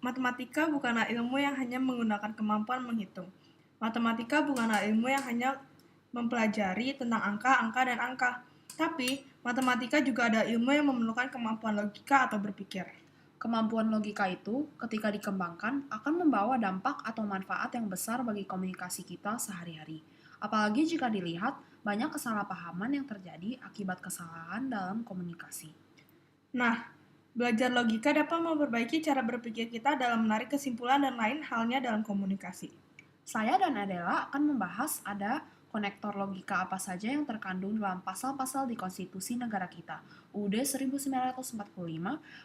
Matematika bukanlah ilmu yang hanya menggunakan kemampuan menghitung. Matematika bukanlah ilmu yang hanya mempelajari tentang angka, angka, dan angka. Tapi, matematika juga ada ilmu yang memerlukan kemampuan logika atau berpikir. Kemampuan logika itu, ketika dikembangkan, akan membawa dampak atau manfaat yang besar bagi komunikasi kita sehari-hari. Apalagi jika dilihat banyak kesalahpahaman yang terjadi akibat kesalahan dalam komunikasi. Nah, belajar logika dapat memperbaiki cara berpikir kita dalam menarik kesimpulan dan lain halnya dalam komunikasi. Saya dan Adela akan membahas ada konektor logika apa saja yang terkandung dalam pasal-pasal di konstitusi negara kita, UUD 1945,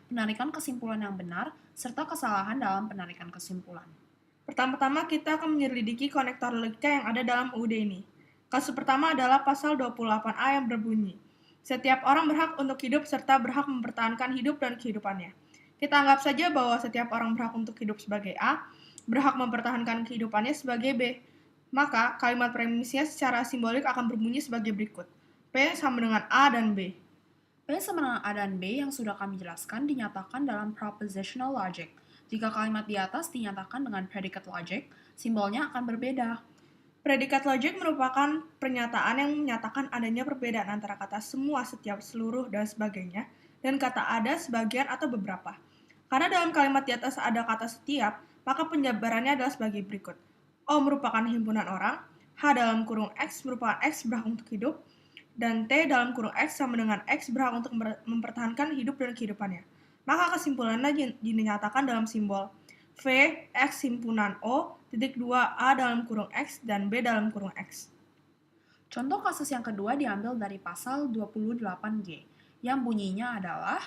penarikan kesimpulan yang benar, serta kesalahan dalam penarikan kesimpulan. Pertama-tama kita akan menyelidiki konektor logika yang ada dalam UUD ini. Kasus pertama adalah pasal 28A yang berbunyi, setiap orang berhak untuk hidup serta berhak mempertahankan hidup dan kehidupannya. Kita anggap saja bahwa setiap orang berhak untuk hidup sebagai A, berhak mempertahankan kehidupannya sebagai B. Maka, kalimat premisnya secara simbolik akan berbunyi sebagai berikut. P sama dengan A dan B. P sama dengan A dan B yang sudah kami jelaskan dinyatakan dalam propositional logic. Jika kalimat di atas dinyatakan dengan predicate logic, simbolnya akan berbeda. Predikat logic merupakan pernyataan yang menyatakan adanya perbedaan antara kata semua, setiap, seluruh, dan sebagainya, dan kata ada, sebagian, atau beberapa. Karena dalam kalimat di atas ada kata setiap, maka penjabarannya adalah sebagai berikut. O merupakan himpunan orang, H dalam kurung X merupakan X berhak untuk hidup, dan T dalam kurung X sama dengan X berhak untuk mempertahankan hidup dan kehidupannya. Maka kesimpulannya dinyatakan dalam simbol V X himpunan O, titik 2A dalam kurung X, dan B dalam kurung X. Contoh kasus yang kedua diambil dari pasal 28G, yang bunyinya adalah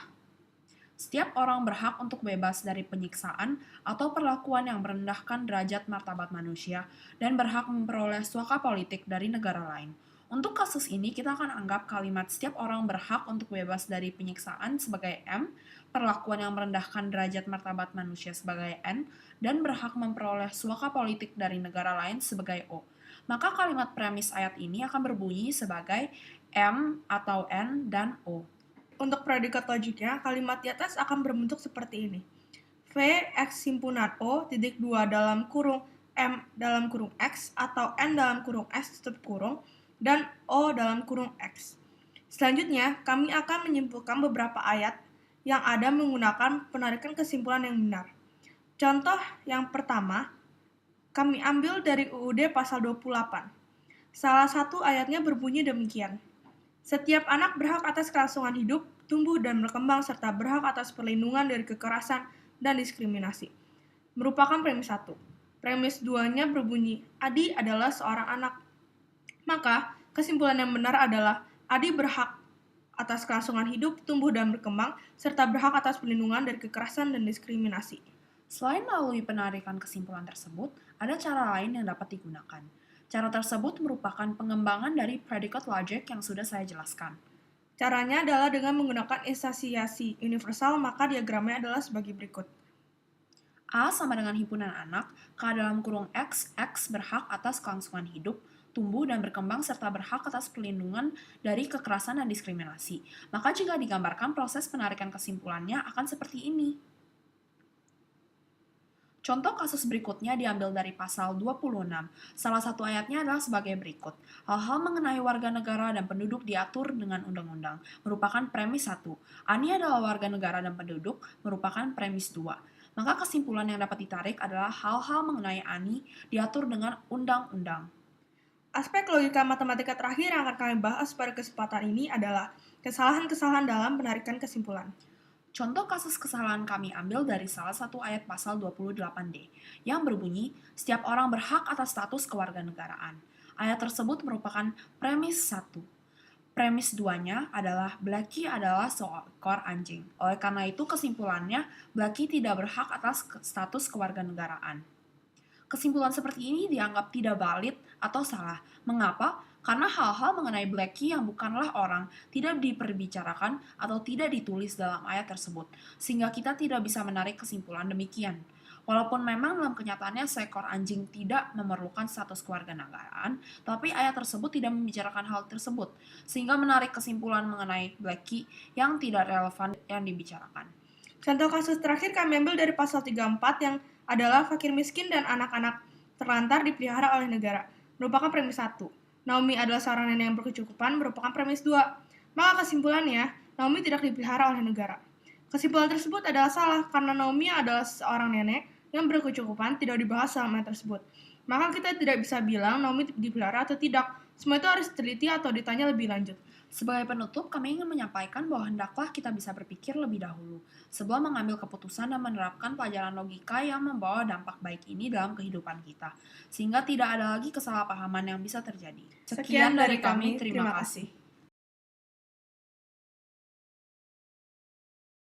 setiap orang berhak untuk bebas dari penyiksaan atau perlakuan yang merendahkan derajat martabat manusia dan berhak memperoleh suaka politik dari negara lain. Untuk kasus ini, kita akan anggap kalimat setiap orang berhak untuk bebas dari penyiksaan sebagai M, perlakuan yang merendahkan derajat martabat manusia sebagai N, dan berhak memperoleh suaka politik dari negara lain sebagai O. Maka kalimat premis ayat ini akan berbunyi sebagai M atau N dan O. Untuk predikat logiknya, kalimat di atas akan berbentuk seperti ini. V X himpunan O, titik 2 dalam kurung M dalam kurung X, atau N dalam kurung X tutup kurung, dan O dalam kurung X. Selanjutnya, kami akan menyimpulkan beberapa ayat yang ada menggunakan penarikan kesimpulan yang benar. Contoh yang pertama, kami ambil dari UUD pasal 28. Salah satu ayatnya berbunyi demikian. Setiap anak berhak atas kelangsungan hidup, tumbuh dan berkembang, serta berhak atas perlindungan dari kekerasan dan diskriminasi. Merupakan premis 1. Premis 2-nya berbunyi, Adi adalah seorang anak. Maka, kesimpulan yang benar adalah Adi berhak atas kelangsungan hidup, tumbuh dan berkembang, serta berhak atas perlindungan dari kekerasan dan diskriminasi. Selain melalui penarikan kesimpulan tersebut, ada cara lain yang dapat digunakan. Cara tersebut merupakan pengembangan dari predicate logic yang sudah saya jelaskan. Caranya adalah dengan menggunakan instansiasi universal, maka diagramnya adalah sebagai berikut. A sama dengan himpunan anak, K dalam kurung X, X berhak atas kelangsungan hidup, tumbuh dan berkembang serta berhak atas perlindungan dari kekerasan dan diskriminasi. Maka jika digambarkan proses penarikan kesimpulannya akan seperti ini. Contoh kasus berikutnya diambil dari pasal 26. Salah satu ayatnya adalah sebagai berikut. Hal-hal mengenai warga negara dan penduduk diatur dengan undang-undang, merupakan premis 1. Ani adalah warga negara dan penduduk, merupakan premis 2. Maka kesimpulan yang dapat ditarik adalah hal-hal mengenai Ani diatur dengan undang-undang. Aspek logika matematika terakhir yang akan kami bahas pada kesempatan ini adalah kesalahan-kesalahan dalam penarikan kesimpulan. Contoh kasus kesalahan kami ambil dari salah satu ayat pasal 28D, yang berbunyi, setiap orang berhak atas status kewarganegaraan. Ayat tersebut merupakan premis 1. Premis 2-nya adalah Blackie adalah seekor anjing. Oleh karena itu kesimpulannya, Blackie tidak berhak atas status kewarganegaraan. Kesimpulan seperti ini dianggap tidak valid atau salah. Mengapa? Karena hal-hal mengenai Blackie yang bukanlah orang tidak diperbicarakan atau tidak ditulis dalam ayat tersebut, sehingga kita tidak bisa menarik kesimpulan demikian. Walaupun memang dalam kenyataannya seekor anjing tidak memerlukan status kewarganegaraan, tapi ayat tersebut tidak membicarakan hal tersebut, sehingga menarik kesimpulan mengenai Blackie yang tidak relevan yang dibicarakan. Contoh kasus terakhir kami ambil dari pasal 34 yang adalah fakir miskin dan anak-anak terlantar dipelihara oleh negara. Merupakan premis 1. Naomi adalah seorang nenek yang berkecukupan merupakan premis 2. Maka kesimpulannya, Naomi tidak dipelihara oleh negara. Kesimpulan tersebut adalah salah karena Naomi adalah seorang nenek yang berkecukupan tidak dibahas dalam ayat tersebut. Maka kita tidak bisa bilang Naomi dipelihara atau tidak. Semua itu harus diteliti atau ditanya lebih lanjut. Sebagai penutup, kami ingin menyampaikan bahwa hendaklah kita bisa berpikir lebih dahulu sebelum mengambil keputusan dan menerapkan pelajaran logika yang membawa dampak baik ini dalam kehidupan kita, sehingga tidak ada lagi kesalahpahaman yang bisa terjadi. Sekian dari kami, terima kasih.